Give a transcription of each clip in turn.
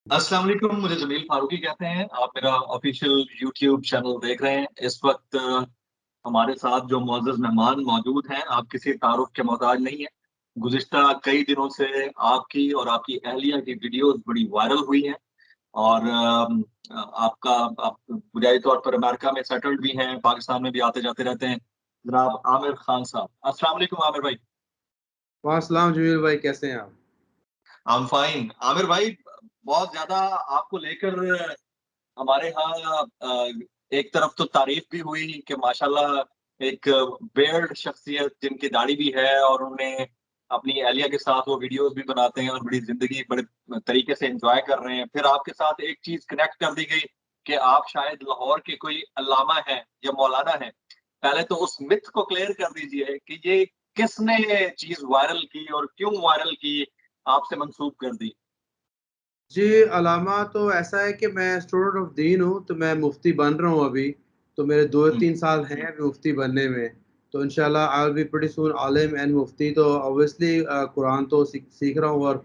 अस्सलाम वालेकुम। मुझे जमील फारूकी कहते हैं। आप मेरा ऑफिशियल यूट्यूब चैनल देख रहे हैं। इस वक्त हमारे साथ जो मुअज़्ज़ज़ मेहमान मौजूद हैं, आप किसी तारुफ के मोहताज नहीं हैं। गुज़िश्ता कई दिनों से आपकी और आपकी अहलिया की वीडियोज़ बड़ी वायरल हुई हैं और आपका आप बुनियादी तौर पर अमेरिका में सेटल्ड भी हैं, पाकिस्तान में भी आते-जाते रहते हैं। जनाब आमिर खान साहब। अस्सलाम वालेकुम आमिर भाई। वाह जमील भाई, कैसे हैं आप? I am fine. आमिर भाई, बहुत ज़्यादा आपको लेकर हमारे यहाँ एक तरफ तो तारीफ भी हुई कि माशाल्लाह एक बियर्ड शख्सियत जिनकी दाढ़ी भी है और उन्हें अपनी अहलिया के साथ वो वीडियोस भी बनाते हैं और बड़ी जिंदगी बड़े तरीके से एंजॉय कर रहे हैं। फिर आपके साथ एक चीज कनेक्ट कर दी गई कि आप शायद लाहौर के कोई अल्लामा हैं या मौलाना हैं। पहले तो उस मिथ को क्लियर कर दीजिए कि ये किसने चीज वायरल की और क्यों वायरल की, आपसे मंसूब कर दी। जी, अलामा तो ऐसा है कि मैं स्टूडेंट ऑफ दीन हूँ, तो मैं मुफ्ती बन रहा हूँ अभी। तो मेरे हम्म, 2-3 साल हैं अभी मुफ्ती बनने में। तो इंशाल्लाह आई विल बी प्रीटी सून आलिम एंड मुफ्ती। तो ऑब्वियसली कुरान तो सीख रहा हूँ और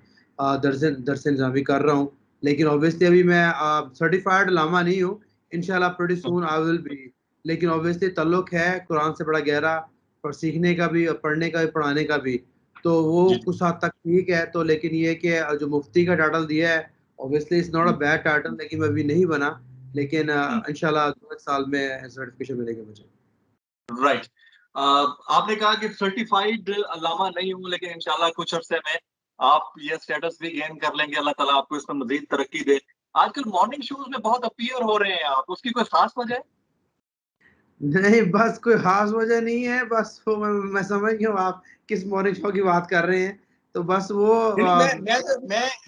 दर्स निज़ामी कर रहा हूँ। लेकिन ऑब्वियसली अभी मैं सर्टिफाइड अलामा नहीं हूँ। इंशाल्लाह pretty hmm, soon I will be. लेकिन ऑब्वियसली ताल्लुक है कुरान से बड़ा गहरा, और सीखने का भी और पढ़ने का भी, पढ़ाने का भी। तो वो जी जी। कुछ हद तक ठीक है। तो लेकिन ये है कि जो मुफ्ती का टाइटल दिया है, obviously it's not a hmm, bad title, लेकिन मैं अभी नहीं बना। लेकिन हम्म, इंशाल्लाह 2 साल में सर्टिफिकेशन मिलेगी मुझे। राइट। आपने कहा कि सर्टिफाइड अल्लामा नहीं हूँ, लेकिन इंशाल्लाह कुछ अरसे में आप ये स्टेटस भी गेन कर लेंगे। अल्लाह ताला आपको इसमें मजीद तरक्की दे। आजकल मॉर्निंग शोज में बहुत अपीयर हो रहे हैं आप, उसकी कोई खास वजह है? नहीं, बस कोई ख़ास वजह नहीं है, बस वो मैं समझ गया हूँ आप किस मॉर्निंग शो की बात कर रहे हैं। तो बस वो नहीं,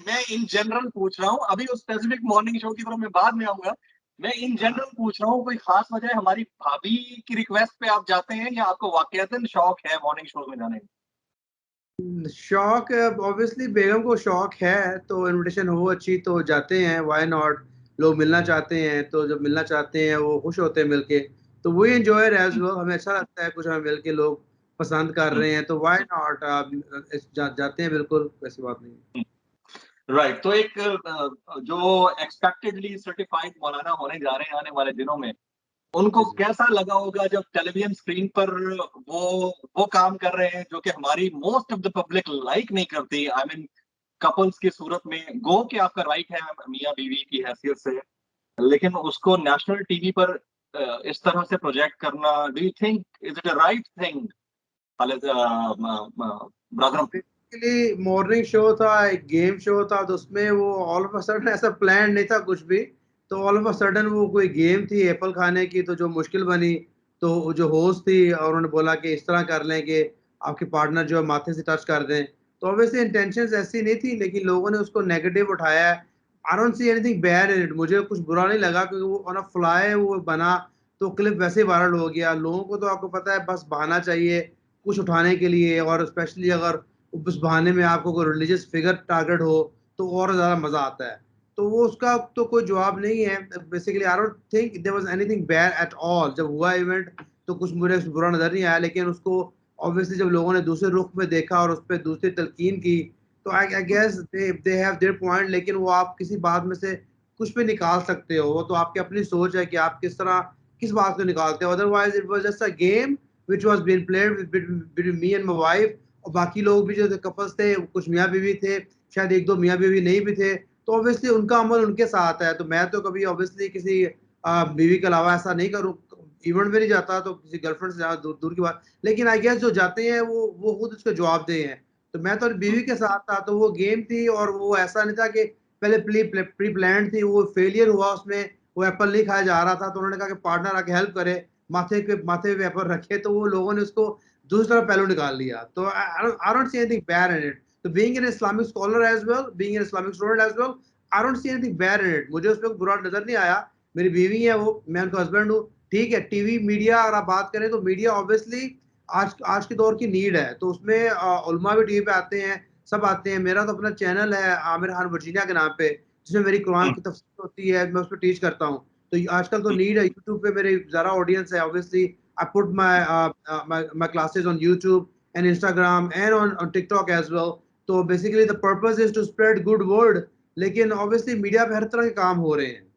मैं इन जनरल पूछ रहा हूँ। अभी उस स्पेसिफिक मॉर्निंग शो की तरफ मैं बाद में आऊंगा। मैं इन जनरल पूछ रहा हूँ, कोई खास वजह है? हमारी भाभी की रिक्वेस्ट पे आप जाते हैं या आपको वाकईतन शौक है मॉर्निंग शोज में जाने शौक ऑब्वियसली बेगम को शौक है, तो इन्विटेशन हो अच्छी तो जाते हैं, व्हाई नॉट? लोग मिलना चाहते हैं, तो जब मिलना चाहते हैं वो खुश होते हैं मिलके। तो वी एन्जॉय इट एज़ का? वेल, हमें अच्छा लगता है कुछ हमें मिलके लोग पसंद कर रहे हैं, तो व्हाई नॉट? जाते हैं बिल्कुल, ऐसी बात नहीं है। राइट। तो एक जो एक्सपेक्टेडली सर्टिफाइड मौलाना होने जा रहे हैं आने वाले दिनों में, उनको जी, जी। कैसा लगा होगा जब टेलीविजन स्क्रीन पर वो काम कर रहे हैं जो कि हमारी most of the public like नहीं करती। आई मीन कपल्स की सूरत में, गो कि आपका राइट है मियाँ बीवी की हैसियत से, लेकिन उसको नेशनल टीवी पर इस तरह से प्रोजेक्ट करना, do you think is it a right thing? Brother. Basically morning show था, एक गेम शो था, तो उसमें वो ऑल ऑफ अ सडन ऐसा प्लान नहीं था कुछ भी। तो ऑल ऑफ अ सडन वो कोई गेम थी एप्पल खाने की, तो जो मुश्किल बनी, तो वो जो होस्ट थी और उन्होंने बोला कि इस तरह कर लें कि आपके पार्टनर जो है माथे से टच कर दें। तो ऑब्वियसली इंटेंशंस ऐसी नहीं थी, लेकिन लोगों ने उसको नेगेटिव उठाया है। आई don't see anything bad in it, मुझे कुछ बुरा नहीं लगा, क्योंकि वो ऑन अ फ्लाई वो बना, तो क्लिप वैसे ही वायरल हो गया। लोगों को तो आपको पता है बस बहाना चाहिए कुछ उठाने के लिए, और स्पेशली अगर उस बहाने में आपको कोई रिलीजियस फिगर टारगेट हो, तो और ज़्यादा मज़ा आता है। तो वो उसका तो कोई जवाब नहीं है। Basically I don't think there was anything bad at all. जब हुआ इवेंट तो कुछ मुझे बुरा नज़र नहीं आया, लेकिन उसको ऑब्वियसली जब लोगों ने दूसरे रुख में देखा और उसपे दूसरी तलकीन की, तो I guess they have their point. लेकिन वो आप किसी बात में से कुछ भी निकाल सकते हो, वो तो आपकी अपनी सोच है कि आप किस तरह किस बात को निकालते हो। Otherwise it was just a game which was being played between me and my wife. और बाकी लोग भी जो थे, कपल्स थे, कुछ मियाँ बीवी थे, शायद 1-2 मियाँ बीवी नहीं भी थे, तो ऑब्वियसली उनका अमल उनके साथ है। तो मैं तो कभी ऑब्वियसली किसी बीवी के अलावा ऐसा नहीं करूँ, इवेंट में नहीं जाता, तो किसी गर्लफ्रेंड से ज़्यादा दूर दूर की बात। लेकिन आई गेस जो जाते हैं वो खुद उसका जवाबदेह हैं। तो मैं तो बीवी के साथ था, तो वो गेम थी, और वो ऐसा नहीं था कि पहले प्री प्लान्ड थी, वो फेलियर हुआ उसमें, वो एप्पल नहीं खाया जा रहा था, तो उन्होंने कहा कि पार्टनर आके हेल्प करे, माथे पे एप्पल रखे, तो वो लोगों ने उसको दूसरा पहलू निकाल लिया। तो I don't see anything bad in it. तो being an Islamic scholar as well, being an Islamic student as well, I don't see anything bad in it. मुझे उसमें बुरा नज़र नहीं आया। मेरी बीवी है वो, मैं उनका हस्बैंड हूँ। ठीक है, टीवी मीडिया अगर आप बात करें, तो मीडिया ऑब्वियसली आज आज के दौर की नीड है। तो उसमें उलमा भी टीवी पे आते हैं, सब आते हैं। मेरा तो अपना चैनल है आमिर खान वर्जीनिया के नाम पे, जिसमें मेरी कुरान की तफसीर होती है, मैं उसपे टीच करता हूँ। तो आजकल तो नीड है, यूट्यूब पे मेरी ज़्यादा ऑडियंस है obviously. I put my classes on YouTube and Instagram and on TikTok as well. So basically, the purpose is to spread good word. लेकिन ऑब्वियसली मीडिया पे हर तरह के काम हो रहे हैं।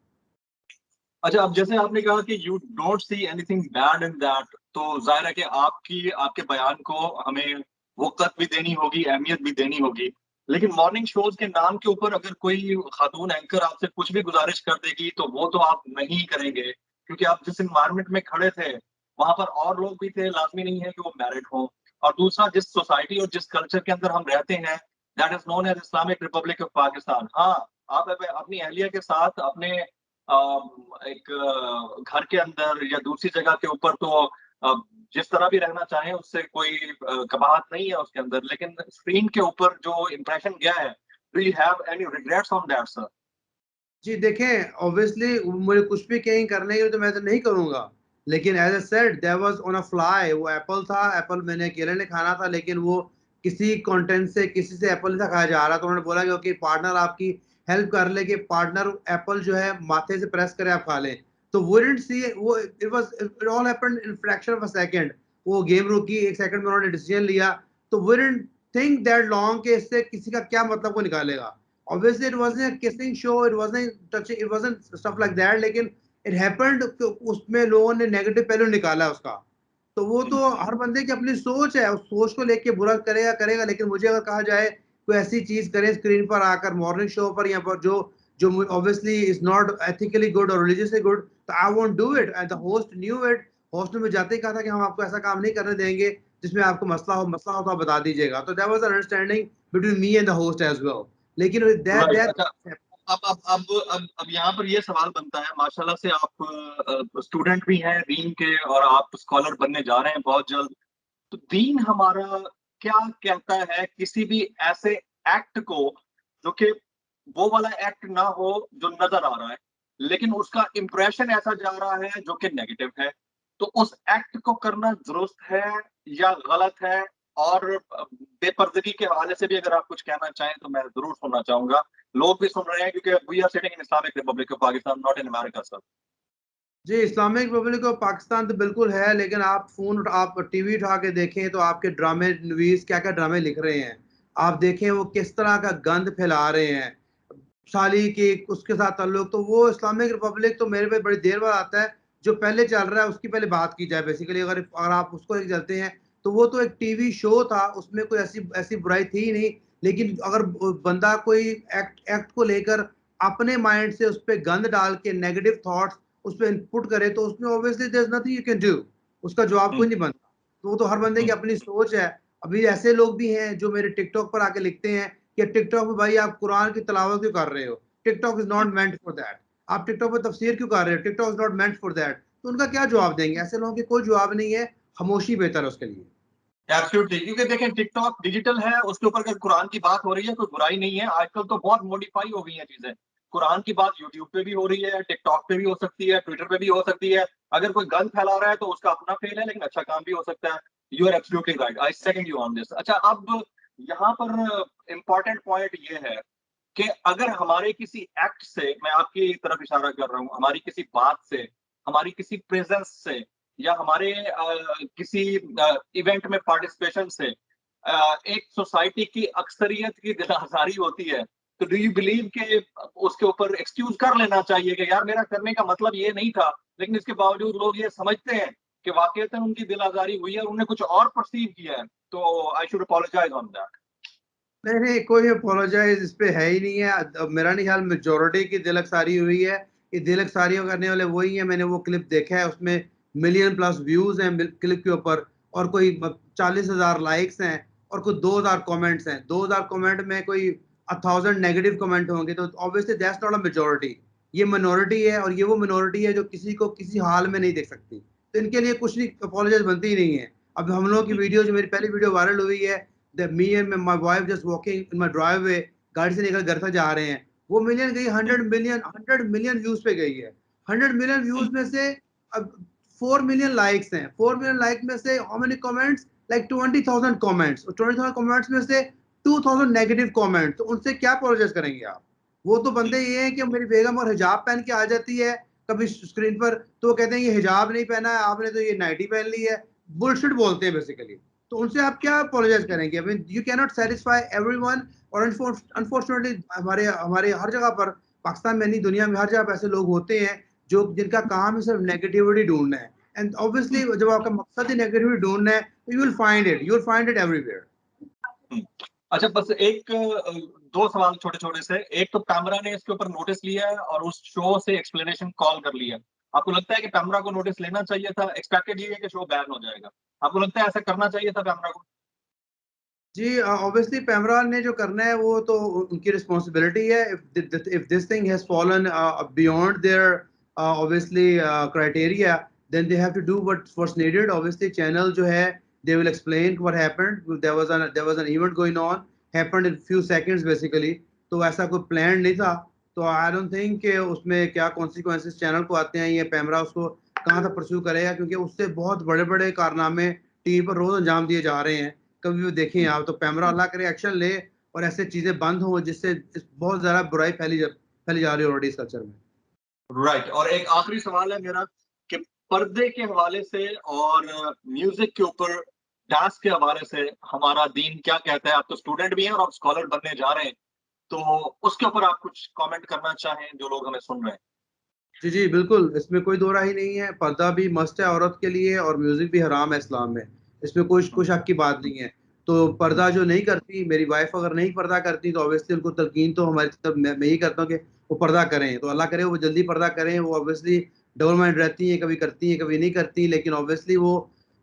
अच्छा, अब जैसे आपने कहा कि you don't see anything bad in that, तो ज़ाहिर है कि आपके बयान को हमें वक़्त भी देनी होगी, अहमियत भी देनी होगी। लेकिन मॉर्निंग शोज़ के नाम के ऊपर अगर कोई खातून एंकर आपसे कुछ भी गुज़ारिश कर देगी, तो वो तो आप नहीं करेंगे, क्योंकि आप जिस एनवायरनमेंट में खड़े थे, वहाँ पर और लोग भी थे, लाज़मी नहीं है कि वो मैरिड हों। और दूसरा, जिस सोसाइटी और जिस कल्चर के अंदर हम रहते हैं, that is known as Islamic Republic of Pakistan. हाँ, आप अपनी अहलिया के साथ अपने एक घर के अंदर या दूसरी जगह के ऊपर तो अ, जिस तरह भी रहना चाहें उससे कोई कबाहत नहीं है उसके अंदर, लेकिन स्क्रीन के ऊपर जो इंप्रेशन गया है, do you have any regrets on that sir? जी देखें, ऑब्वियसली मुझे कुछ भी कहीं करने के लिए तो मैं तो नहीं करूँगा। लेकिन as I said that was on a fly, वो एप्पल था, एप्पल मैंने अकेले ने खाना था, लेकिन वो किसी कंटेंट से किसी से एप्पल नहीं था खाया जा रहा, तो उन्होंने बोला कि ओके पार्टनर आपकी हेल्प कर ले कि पार्टनर एप्पल जो है माथे से प्रेस करे आप खा लें। तो वो डिडन्ट सी वो it all happened in fraction of a second. वो गेम रुकी, 1 सेकंड में उन्होंने डिसीजन लिया। तो we didn't think that long कि इससे किसी का क्या मतलब वो निकालेगा। Obviously, it wasn't a kissing show, it wasn't touching, it wasn't stuff like that, लेकिन it happened कि उसमें लोगों ने नेगेटिव पहलू निकाला उसका। तो वो तो हर बंदे की अपनी सोच है, उस सोच को लेके बुरा करेगा करेगा, लेकिन मुझे अगर कहा जाए कोई ऐसी चीज करे स्क्रीन पर आकर मॉर्निंग शो पर या पर जो जो obviously is not ethically good और रिलीजियसली गुड, तो I won't do it and the host knew it. Host ने मुझे जाते ही कहा था कि हम आपको ऐसा काम नहीं करने देंगे जिसमें आपको मसला हो तो आप बता दीजिएगा। तो that was an understanding between me and the host as well. लेकिन दैट राइट। दैट अच्छा, अब यहाँ पर ये सवाल बनता है, माशाल्लाह से आप स्टूडेंट भी हैं दीन के और आप स्कॉलर बनने जा रहे हैं बहुत जल्द। तो दीन हमारा क्या कहता है किसी भी ऐसे एक्ट को जो कि वो वाला एक्ट ना हो जो नजर आ रहा है, लेकिन उसका इंप्रेशन ऐसा जा रहा है जो कि नेगेटिव है, तो उस एक्ट को करना दुरुस्त है या गलत है? और बेपर्दगी के हवाले से भी अगर आप कुछ कहना चाहें तो मैं जरूर सुनना चाहूंगा। लोग भी सुन रहे हैं क्योंकि we are sitting in Islamic Republic of Pakistan, not in America sir. जी, इस्लामिक रिपब्लिक ऑफ पाकिस्तान तो बिल्कुल है, लेकिन आप टीवी उठा के देखें तो आपके ड्रामे नवीस क्या-क्या ड्रामे लिख रहे हैं। आप देखें वो किस तरह का गंद फैला रहे हैं। साली की उसके साथ ताल्लुक, तो वो इस्लामिक रिपब्लिक तो मेरे पे बड़ी देर बाद आता है। जो पहले चल रहा है उसकी पहले बात की जाए बेसिकली, अगर आप उसको लेके चलते हैं, तो वो तो एक टीवी शो था, उसमें कोई ऐसी ऐसी बुराई थी ही नहीं। लेकिन अगर बंदा कोई एक्ट एक्ट को लेकर अपने माइंड से उस पे गंद डाल के नेगेटिव थॉट्स उस पे इनपुट करे, तो उसमें obviously there is nothing you can do. उसका जवाब हम्म, कोई नहीं बनता। तो वो तो हर बंदे की हम्म, अपनी सोच है। अभी ऐसे लोग भी हैं जो मेरे टिकटॉक पर आके लिखते हैं कि टिकटॉक पे भाई आप कुरान की तिलावत क्यों कर रहे हो? TikTok is hmm. Not meant for that. आप टिकटॉक पे तफसीर क्यों कर रहे हो? TikTok is not meant for that. तो उनका क्या जवाब देंगे? ऐसे लोगों के कोई जवाब नहीं है, खामोशी बेहतर है उसके लिए। एब्सोल्युटली, क्योंकि देखें टिकटॉक डिजिटल है, उसके ऊपर अगर कुरान की बात हो रही है कोई बुराई नहीं है। आजकल तो बहुत मॉडिफाई हो गई हैं चीजें। कुरान की बात यूट्यूब पे भी हो रही है, टिकटॉक पे भी हो सकती है, ट्विटर पे भी हो सकती है। अगर कोई गंद फैला रहा है तो उसका अपना फेल है, लेकिन अच्छा काम भी हो सकता है। You are absolutely right, I second you on this. अच्छा, अब यहाँ पर इम्पोर्टेंट पॉइंट ये है कि अगर हमारे किसी एक्ट से, मैं आपकी तरफ इशारा कर रहा हूँ, हमारी किसी बात से, हमारी किसी प्रेजेंस से, या हमारे किसी इवेंट में पार्टिसिपेशन से एक सोसाइटी की अक्सरियत की दिल आजारी होती है, तो डू यू बिलीव कि उसके ऊपर एक्सक्यूज कर लेना चाहिए कि यार मेरा करने का मतलब ये नहीं था, लेकिन इसके बावजूद लोग ये समझते हैं कि वाकईतन उनकी दिल आजारी हुई है और उन्हें कुछ और परसीव किया है, तो I should apologise on that. नहीं, नहीं, कोई अपोलोजाइज़ इस पे है ही नहीं है। मेरा नहीं ख्याल मेजॉरिटी की दिल-अक्सारी हुई है। ये दिल-अक्सारियों करने वाले वही हैं, मैंने वो क्लिप देखा है, उसमें मिलियन प्लस व्यूज़ हैं क्लिप के ऊपर, और कोई 40,000 लाइक्स हैं और कुछ 2,000 कमेंट्स हैं। 2,000 कमेंट में कोई 1000 नेगेटिव कमेंट होंगे, तो obviously that's not a majority. ये मिनॉरिटी है, और ये वो मिनॉरिटी है जो किसी को किसी हाल में नहीं देख सकती। तो इनके लिए कुछ नहीं, अपोलोजाइज़ बनती ही नहीं है। अब हम लोगों की वीडियो, जो मेरी पहली वीडियो वायरल हुई है, that me and my wife just walking in my driveway, गाड़ी से निकल घर तक जा रहे हैं, वो मिलियन गई, 100 मिलियन व्यूज पे गई है। 100 मिलियन व्यूज में से अब 4 मिलियन लाइक्स हैं। 4 मिलियन लाइक में से how many comments? Like 20,000 comments, और 20,000 कमेंट्स में से 2,000 नेगेटिव कमेंट। तो उनसे क्या अपोलोजाइज करेंगे आप? वो तो बंदे ये हैं कि मेरी बेगम और हिजाब पहन के आ जाती है कभी स्क्रीन पर, तो वो कहते हैं ये हिजाब नहीं पहना है आपने, तो ये नाइटी पहन ली है। बुलशिट बोलते हैं बेसिकली। तो उनसे आप क्या अपोलोजाइज करेंगे? I mean you can not satisfy everyone, और अनफॉर्चुनेटली हमारे हमारे हर जगह पर, पाकिस्तान में नहीं दुनिया में हर जगह पे ऐसे लोग होते हैं जो जिनका काम है सिर्फ नेगेटिविटी ढूंढना है। एंड ऑब्वियसली जब आपका मकसद ही नेगेटिविटी ढूंढना है तो you will find it everywhere. हुँ। अच्छा, बस एक 2 सवाल छोटे-छोटे से। एक तो पैमरा ने इसके ऊपर नोटिस लिया है और उस शो से एक्सप्लेनेशन कॉल कर लिया है। आपको लगता है कि पैमरा को नोटिस लेना चाहिए था? एक्सपेक्टेड ये है कि शो बैन हो जाएगा। आपको लगता है ऐसा करना चाहिए था पैमरा को? जी, ऑब्वियसली पैमरा ने जो करना है वो तो उनकी रिस्पॉन्सिबिलिटी है। If this thing has fallen beyond their obviously criteria, then they have to do what's needed. Obviously channel जो है they will explain what happened, there was an event going on, happened in few seconds basically. तो ऐसा कोई plan नहीं था। तो I don't think कि उसमें क्या कॉन्सिक्वेंसेस चैनल को आते हैं, ये पैमरा उसको कहाँ तक परस्यू करेगा, क्योंकि उससे बहुत बड़े बड़े कारनामे टीवी पर रोज अंजाम दिए जा रहे हैं। कभी भी देखें हुँ, आप, तो पैमरा अल्लाह करे एक्शन ले और ऐसे चीजें बंद हो जिससे बहुत ज्यादा बुराई फैली जा रही है ऑलरेडी इस कल्चर में। राइट। और एक आखिरी सवाल है मेरा कि पर्दे के हवाले से और म्यूज़िक के ऊपर डांस के हवाले से हमारा दीन क्या कहता है? आप तो स्टूडेंट भी हैं और आप स्कॉलर बनने जा रहे हैं। तो उसके ऊपर आप कुछ कमेंट करना चाहें जो लोग हमें सुन रहे हैं? जी, जी, बिल्कुल, इसमें कोई दो राय नहीं है। पर्दा भी मस्ट है औरत के लिए और म्यूज़िक भी हराम है इस्लाम में। इसमें कोई हुँ, कोई शक की बात नहीं है। तो पर्दा जो नहीं करती, मेरी वाइफ़ अगर नहीं पर्दा करती तो ऑब्वियसली उनको तलकीन तो हमारी तरफ मैं यही करता हूँ कि वो पर्दा करें। तो अल्लाह करे वो जल्दी पर्दा करें। वो ऑब्वियसली डबल माइंड रहती हैं, कभी करती हैं, कभी नहीं करती। लेकिन ऑब्वियसली वो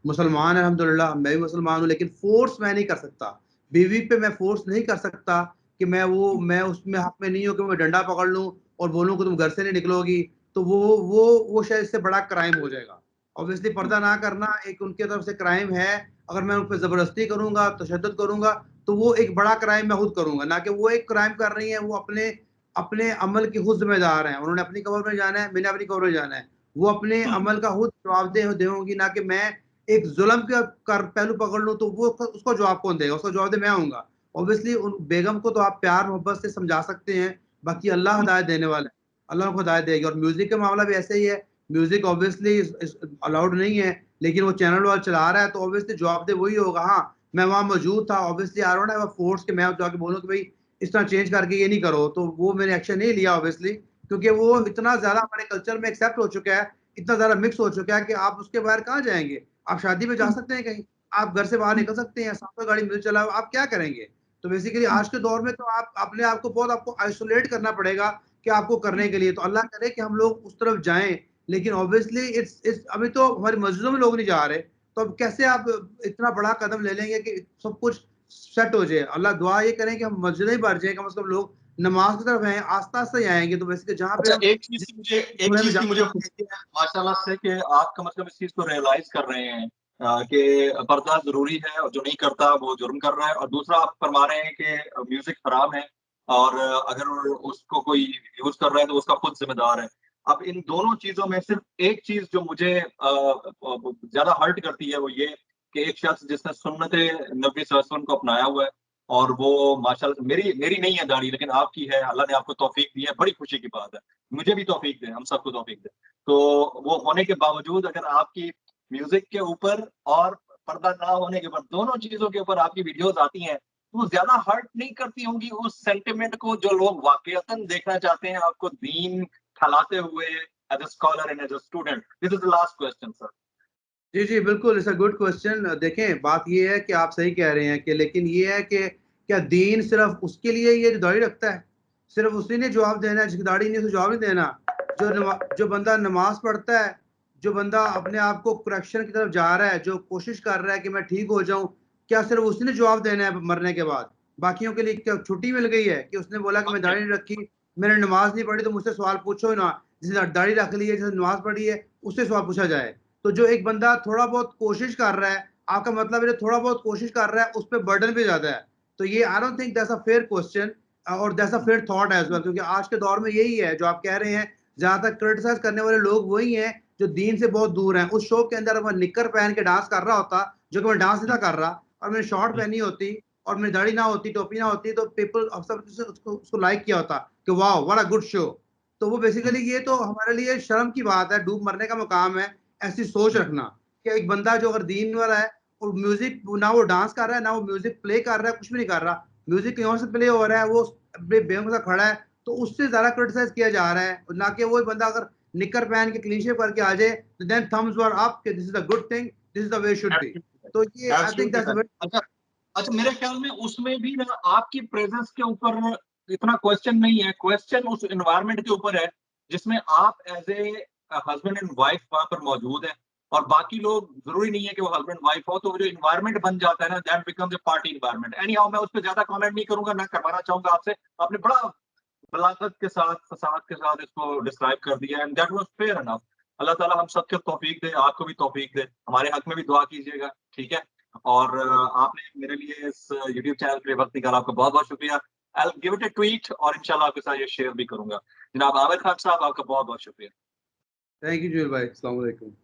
मुसलमान है अल्हम्दुलिल्लाह, मैं भी मुसलमान हूँ, लेकिन फ़ोर्स मैं नहीं कर सकता। बीवी पे मैं फ़ोर्स नहीं कर सकता कि हुँ, मैं उसमें हक में नहीं हूँ कि मैं डंडा पकड़ लूँ और बोलूँ कि तुम घर से नहीं निकलोगी। तो वो शायद इससे बड़ा क्राइम हो जाएगा। ऑब्वियसली हुँ, पर्दा ना करना एक उनकी तरफ से क्राइम है। अगर मैं उन पे ज़बरदस्ती करूँगा, तशद्दुद करूँगा, तो वो एक बड़ा क्राइम मैं खुद करूँगा, ना कि वो एक क्राइम कर रही हैं, वो अपने अपने अमल की खुद ज़िम्मेदार हैं। उन्होंने अपनी कब्र में जाना है, मैंने अपनी कब्र में जाना है। वो अपने हुँ, अमल का खुद जवाबदेह होंगी, ना कि मैं एक ज़ुल्म का कर पहलू पकड़ लूँ, तो वो उसका जवाब कौन देगा? उसका जवाबदेह मैं होऊँगा। ऑब्वियसली उन बेगम को तो आप प्यार-मोहब्बत से समझा सकते हैं, बाकी अल्लाह हुँ, हिदायत देने वाला है। अल्लाह को हिदायत देगी। और म्यूज़िक का मामला भी ऐसे ही है। म्यूज़िक ऑब्वियसली इस अलाउड नहीं है, लेकिन वो चैनल वाला चला रहा है तो ऑब्वियसली जवाबदेह वही होगा। हाँ, मैं वहाँ मौजूद था, obviously I don't have a force कि मैं जाके बोलूँ कि भई इस तरह चेंज करके ये नहीं करो, तो वो मैंने एक्शन नहीं लिया ऑब्वियसली, क्योंकि वो इतना ज़्यादा हमारे कल्चर में एक्सेप्ट हो चुका है, इतना ज़्यादा मिक्स हो चुका है कि आप उसके बगैर कहाँ जाएँगे? आप शादी में जा हुँ, सकते हैं कहीं, आप घर से बाहर हुँ, निकल सकते हैं, साथ में गाड़ी मिल चला, आप क्या करेंगे? तो बेसिकली हुँ, आज के दौर में तो आप अपने आप को बहुत आपको आइसोलेट करना पड़ेगा कि आपको हुँ। करने के लिए। तो अल्लाह करे कि हम लोग उस तरफ जाएँ, लेकिन ऑब्वियसली इट्स अभी तो हमारी मस्जिदों में लोग नहीं जा रहे, तो अब कैसे आप इतना बड़ा कदम ले लेंगे कि सब कुछ सेट हो जाए? अल्लाह दुआ ये करें कि हम मस्जिदें ही भर जाएँ, कम से कम लोग नमाज़ की तरफ आएँ, आस्ता-आस्ता ही आएँगे। तो बेसिकली जहाँ पे अच्छा, हम जिस एक कमरे में चीज़ जा की मुझे खुशी है माशाल्लाह से कि आपका मतलब इस चीज़ को रियलाइज़ कर रहे हैं कि पर्दा ज़रूरी है और जो नहीं करता वो जुर्म कर रहा है। और दूसरा आप फरमा रहे हैं कि म्यूज़िक हराम है और अगर उसको कोई यूज़ कर रहा है तो उसका खुद ज़िम्मेदार है। अब इन दोनों चीज़ों में सिर्फ़ एक चीज़ जो मुझे ज़्यादा हर्ट करती है वो ये कि एक शख़्स जिसने सुन्नत-ए नबी सल्लल्लाहु अलैहि वसल्लम को अपनाया हुआ है और वो माशाल्लाह मेरी मेरी नहीं है दाढ़ी लेकिन आपकी है, अल्लाह ने आपको तौफ़ीक दी है, बड़ी खुशी की बात है। मुझे भी तौफ़ीक दें, हम सबको तौफ़ीक दें। तो वो होने के बावजूद अगर आपकी म्यूज़िक के ऊपर और पर्दा ना होने के बाद दोनों चीज़ों के ऊपर आपकी वीडियोज़ आती हैं, तो वो ज़्यादा हर्ट नहीं करती होंगी उस सेंटिमेंट को जो लोग वाक़ईतन देखना चाहते हैं आपको दीन फैलाते हुए as a scholar and as a student? This is the last question sir. जी, जी, बिल्कुल, इट्स अ गुड क्वेश्चन। देखें, बात ये है कि आप सही कह रहे हैं कि लेकिन ये है कि क्या दीन सिर्फ़ उसके लिए ये जो दाढ़ी रखता है? सिर्फ़ उसी ने जवाब देना है, जिसकी दाढ़ी नहीं है उसे जवाब नहीं देना? जो बंदा नमाज़ पढ़ता है, जो बंदा अपने आप को करेक्शन की तरफ जा रहा है, जो कोशिश कर रहा है कि मैं ठीक हो जाऊँ, क्या सिर्फ़ उसी ने जवाब देना है मरने के बाद? बाकियों के लिए क्या छुट्टी मिल गई है कि उसने बोला कि मैं दाढ़ी नहीं रखी, मैंने नमाज़ नहीं पढ़ी तो मुझसे सवाल पूछो ही ना। जिसने दाढ़ी रख ली है, जिसने नमाज़ पढ़ी है, उससे सवाल पूछा जाए। तो जो एक बंदा थोड़ा बहुत कोशिश कर रहा है, आपका मतलब है जो थोड़ा बहुत कोशिश कर रहा है, उस पे बर्डन भी ज़्यादा है। तो ये I don't think that's a fair question और that's a fair thought as well, क्योंकि आज के दौर में यही है जो आप कह रहे हैं, ज़्यादातर क्रिटिसाइज़ करने वाले लोग वही हैं जो दीन से बहुत दूर हैं। उस शो के अंदर अगर मैं निक्कर पहन के डांस कर रहा होता, जो कि मैं डांस नहीं था कर रहा, और मैंने शॉर्ट पहनी होती और मेरी दाढ़ी ना होती, टोपी ना होती, तो पीपल सब उसको लाइक किया होता कि wow what a good show. तो वो बेसिकली ये तो हमारे लिए शर्म की बात है, डूब मरने का मुकाम है ऐसी सोच रखना कि एक बंदा जो अगर दीन वाला है और म्यूजिक ना वो डांस कर रहा है, ना वो म्यूजिक प्ले कर रहा है, कुछ भी नहीं कर रहा। म्यूजिक कहीं और से प्ले हो रहा है, वो बेगम खड़ा है, तो उससे ज्यादा क्रिटिसाइज किया जा रहा है। ना कि वही बंदा अगर निकर पहन के क्लीन शेव करके आ जाए, तो देन थम्स वर अप कि this is a good thing, this is the way should be. तो ये आई थिंक एब्सोल्युटली दैट्स। अच्छा। अच्छा, मेरे ख्याल में उसमें भी ना आपकी प्रेजेंस के ऊपर इतना क्वेश्चन नहीं है, क्वेश्चन उस एनवायरनमेंट के ऊपर है जिसमें आप as a husband and wife वहां पर मौजूद है, और बाकी लोग जरूरी नहीं है कि वो हस्बैंड वाइफ हो, तो वो जो इन्वायरमेंट बन जाता है ना, that becomes a party environment. Any how, मैं उस पर ज्यादा कमेंट नहीं करूंगा, ना करवाना चाहूंगा आपसे। आपने बड़ा बलागत के साथ, फसाद के साथ इसको डिस्क्राइब कर दिया, and that was fair enough. Allah ताला हम सबके तौफीक दे, आपको भी तौफीक दे, हमारे हक में भी दुआ कीजिएगा, ठीक है। और आपने मेरे लिए इस यूट्यूब चैनल के लिए वक्त निकाला, आपका बहुत बहुत शुक्रिया। I will give it a tweet और इंशाल्लाह आपके साथ ये शेयर भी करूंगा। जनाब आमिर खान साहब, आपका बहुत बहुत शुक्रिया। थैंक यू जुएल भाई, अस्सलाम वालेकुम।